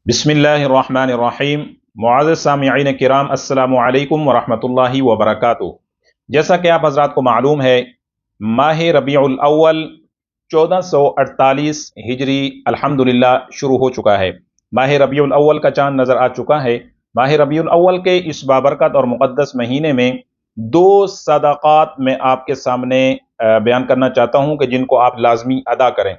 बिस्मिल्लाहिर्रहमानिर्रहीम। मुअज़्ज़ज़ सामिईन किराम, अस्सलामु अलैकुम वरहमतुल्लाहि वबरकातुहू। जैसा कि आप हज़रात को मालूम है, माह रबीउल अव्वल 1448 हिजरी अल्हम्दुलिल्लाह शुरू हो चुका है। माह रबीउल अव्वल का चांद नज़र आ चुका है। माह रबीउल अव्वल के इस बाबरकत और मुक़द्दस महीने में दो सदक़ात मैं आपके सामने बयान करना चाहता हूँ कि जिनको आप लाजमी अदा करें।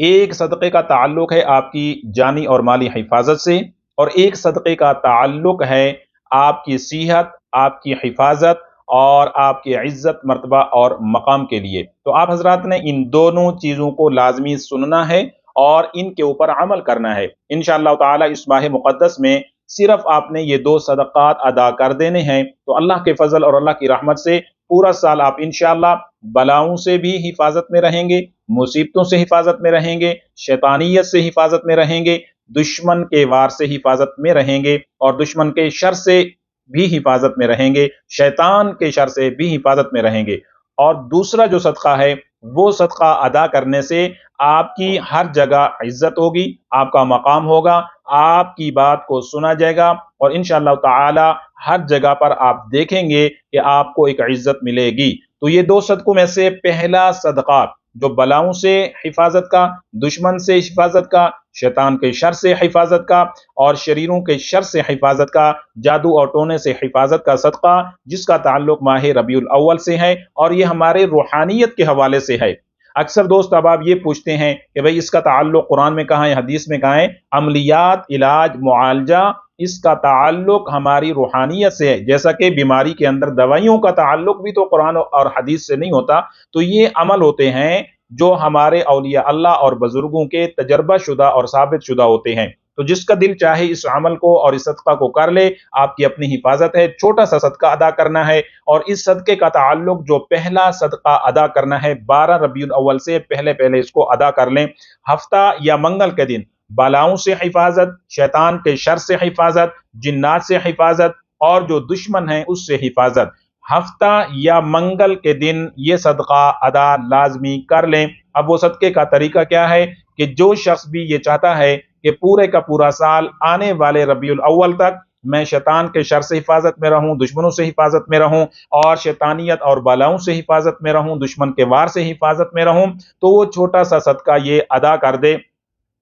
एक सदक़े का ताल्लुक है आपकी जानी और माली हिफाजत से, और एक सदक़े का ताल्लुक है आपकी सेहत, आपकी हिफाजत और आपकी इज्जत, मर्तबा और मकाम के लिए। तो आप हजरात ने इन दोनों चीज़ों को लाजमी सुनना है और इनके ऊपर अमल करना है। इंशाअल्लाह ताला इस माह मुक़द्दस में सिर्फ आपने ये दो सदक़ात अदा कर देने हैं, तो अल्लाह के फजल और अल्लाह की रहमत से पूरा साल आप इंशाअल्लाह बलाओं से भी हिफाजत में रहेंगे, मुसीबतों से हिफाजत में रहेंगे, शैतानियत से हिफाजत में रहेंगे, दुश्मन के वार से हिफाजत में रहेंगे और दुश्मन के शर से भी हिफाजत में रहेंगे, शैतान के शर से भी हिफाजत में रहेंगे। और दूसरा जो सदका है, वो सदका अदा करने से आपकी हर जगह इज्जत होगी, आपका मकाम होगा, आपकी बात को सुना जाएगा और इंशाअल्लाह ताला हर जगह पर आप देखेंगे कि आपको एक इज्जत मिलेगी। तो ये दो सदकों में से पहला सदका जो बलाओं से हिफाजत का, दुश्मन से हिफाजत का, शैतान के शर से हिफाजत का और शरीरों के शर से हिफाजत का, जादू और टोने से हिफाजत का सदका, जिसका ताल्लुक माह रबीउल अव्वल से है और ये हमारे रूहानियत के हवाले से है। अक्सर दोस्त अब आप ये पूछते हैं कि भाई इसका ताल्लुक कुरान में कहाँ है, हदीस में कहाँ है? अमलियात, इलाज, मुआलजा, इसका ताल्लुक हमारी रूहानियत से है। जैसा कि बीमारी के अंदर दवाइयों का ताल्लुक भी तो कुरान और हदीस से नहीं होता, तो ये अमल होते हैं जो हमारे औलिया अल्लाह और बुजुर्गों के तजर्बा शुदा और साबित शुदा होते हैं। तो जिसका दिल चाहे इस अमल को और इस सदका को कर ले, आपकी अपनी हिफाजत है। छोटा सा सदका अदा करना है और इस सदके का ताल्लुक जो पहला सदका अदा करना है 12 रबीउल अव्वल से पहले पहले इसको अदा कर लें। हफ्ता या मंगल के दिन बलाओं से हिफाजत, शैतान के शर से हिफाजत, जिन्नात से हिफाजत और जो दुश्मन है उससे हिफाजत। हफ्ता या मंगल के दिन ये सदका अदा लाजमी कर लें। अब वो सदके का तरीका क्या है कि जो शख्स भी ये चाहता है कि पूरे का पूरा साल आने वाले रबीउल अव्वल तक मैं शैतान के शर से हिफाजत में रहूं, दुश्मनों से हिफाजत में रहूं और शैतानियत और बलाओं से हिफाजत में रहूं, दुश्मन के वार से हिफाजत में रहूं, तो वो छोटा सा सदका ये अदा कर दे।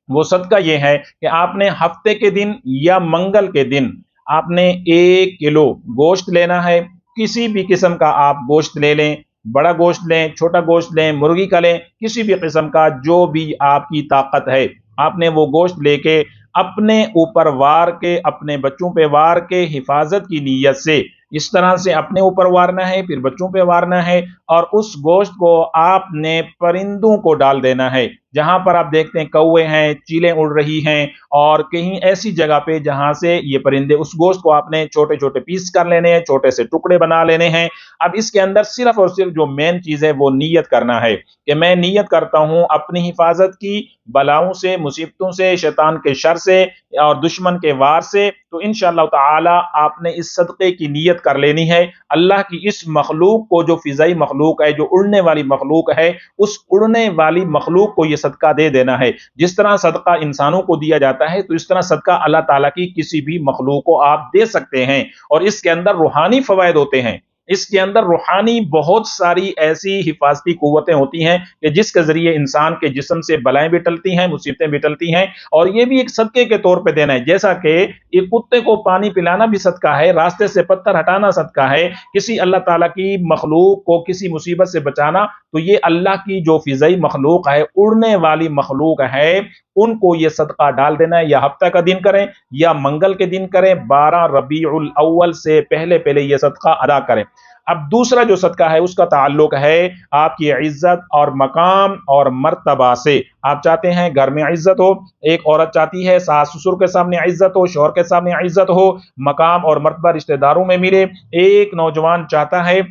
वो सदका ये है कि आपने हफ्ते के दिन या मंगल के दिन आपने 1 किलो गोश्त लेना है। किसी भी किस्म का आप गोश्त ले लें, बड़ा गोश्त लें, छोटा गोश्त लें, मुर्गी का लें, किसी भी किस्म का जो भी आपकी ताकत है, आपने वो गोश्त लेके अपने ऊपर वार के, अपने बच्चों पे वार के हिफाजत की नीयत से इस तरह से अपने ऊपर वारना है, फिर बच्चों पे वारना है और उस गोश्त को आपने परिंदों को डाल देना है। जहां पर आप देखते हैं कौवे हैं, चीलें उड़ रही हैं और कहीं ऐसी जगह पे जहां से ये परिंदे, उस गोश्त को आपने छोटे छोटे पीस कर लेने हैं, छोटे से टुकड़े बना लेने हैं। अब इसके अंदर सिर्फ और सिर्फ जो मेन चीज है वो नीयत करना है कि मैं नीयत करता हूं अपनी हिफाजत की, बलाओं से, मुसीबतों से, शैतान के शर से और दुश्मन के वार से। तो इंशाअल्लाह ताला आपने इस सदक़े की नीयत कर लेनी है। अल्लाह की इस मखलूक को, जो फिजाई मखलूक है, जो उड़ने वाली मखलूक है, उस उड़ने वाली मखलूक को यह सदका दे देना है। जिस तरह सदका इंसानों को दिया जाता है, तो इस तरह सदका अल्लाह ताला की किसी भी मखलूक को आप दे सकते हैं और इसके अंदर रूहानी फवायद होते हैं। इसके अंदर रूहानी बहुत सारी ऐसी हिफाजती कुव्वतें होती हैं कि जिसके जरिए इंसान के जिस्म से बलाएं भी टलती हैं, मुसीबतें भी टलती हैं और ये भी एक सदके के तौर पे देना है। जैसा कि एक कुत्ते को पानी पिलाना भी सदका है, रास्ते से पत्थर हटाना सदका है, किसी अल्लाह ताला की मखलूक को किसी मुसीबत से बचाना, तो ये अल्लाह की जो फिजाई मखलूक है, उड़ने वाली मखलूक है, उनको ये सदका डाल देना है। या हफ्ता का दिन करें या मंगल के दिन करें, 12 रबीउल अव्वल से पहले पहले ये सदका अदा करें। अब दूसरा जो सदका है उसका ताल्लुक है आपकी इज्जत और मकाम और मर्तबा से। आप चाहते हैं घर में इज्जत हो, एक औरत चाहती है सास ससुर के सामने इज्जत हो, शौहर के सामने इज्जत हो, मकाम और मर्तबा रिश्तेदारों में मिले। एक नौजवान चाहता है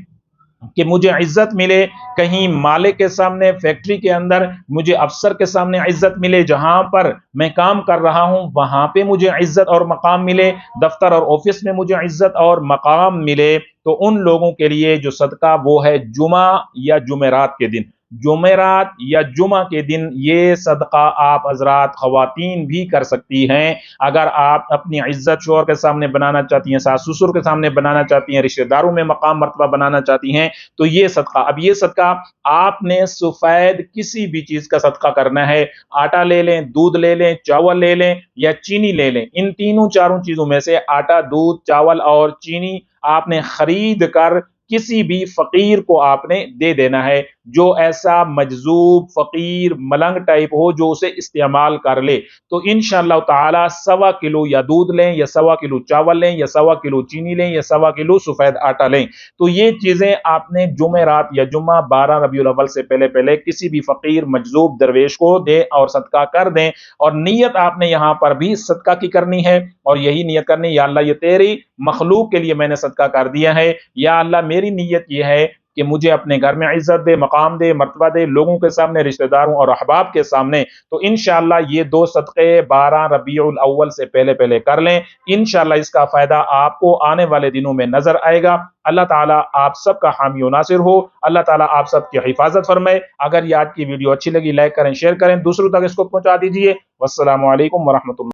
कि मुझे इज्जत मिले, कहीं मालिक के सामने, फैक्ट्री के अंदर मुझे अफसर के सामने इज्जत मिले, जहां पर मैं काम कर रहा हूं वहां पे मुझे इज्जत और मकाम मिले, दफ्तर और ऑफिस में मुझे इज्जत और मकाम मिले। तो उन लोगों के लिए जो सदका वो है जुमा या जुमेरात के दिन। जुमेरात या जुमा के दिन ये सदका आप हजरात खवातीन भी कर सकती हैं। अगर आप अपनी इज्जत शोहर के सामने बनाना चाहती हैं, सास ससुर के सामने बनाना चाहती हैं, रिश्तेदारों में मकाम मर्तबा बनाना चाहती हैं, तो ये सदका, अब ये सदका आपने सफेद किसी भी चीज का सदका करना है। आटा ले लें, दूध ले लें, चावल ले लें या चीनी ले लें। इन तीनों चारों चीजों में से आटा, दूध, चावल और चीनी आपने खरीद कर किसी भी फकीर को आपने दे देना है, जो ऐसा मजजूब फकीर मलंग टाइप हो जो उसे इस्तेमाल कर ले। तो इंशाअल्लाह ताला 1.25 किलो या दूध लें, या 1.25 किलो चावल लें, या 1.25 किलो चीनी लें, या 1.25 किलो सफेद आटा लें। तो ये चीजें आपने जुमेरात या जुम्मा 12 रबीउल अव्वल से पहले पहले किसी भी फकीर मजजूब दरवेश को दे और सदका कर दें। और नीयत आपने यहां पर भी सदका की करनी है, और यही नीयत करनी, या अल्लाह ये तेरी मखलूक के लिए मैंने सदका कर दिया है, या अल्लाह मेरी नीयत ये है कि मुझे अपने घर में इज्जत दे, मकाम दे, मर्तबा दे, लोगों के सामने, रिश्तेदारों और अहबाब के सामने। तो इंशाअल्लाह ये 2 सदक़े 12 रबीउल अव्वल से पहले पहले कर लें। इंशाअल्लाह इसका फायदा आपको आने वाले दिनों में नजर आएगा। अल्लाह ताला आप सबका हामी और नासिर हो। अल्लाह ताला आप सबकी हिफाजत फरमाए। अगर ये आज की वीडियो अच्छी लगी, लाइक करें, शेयर करें, दूसरों तक इसको पहुंचा दीजिए। वस्सलामु अलैकुम वरहमतुल्लाह।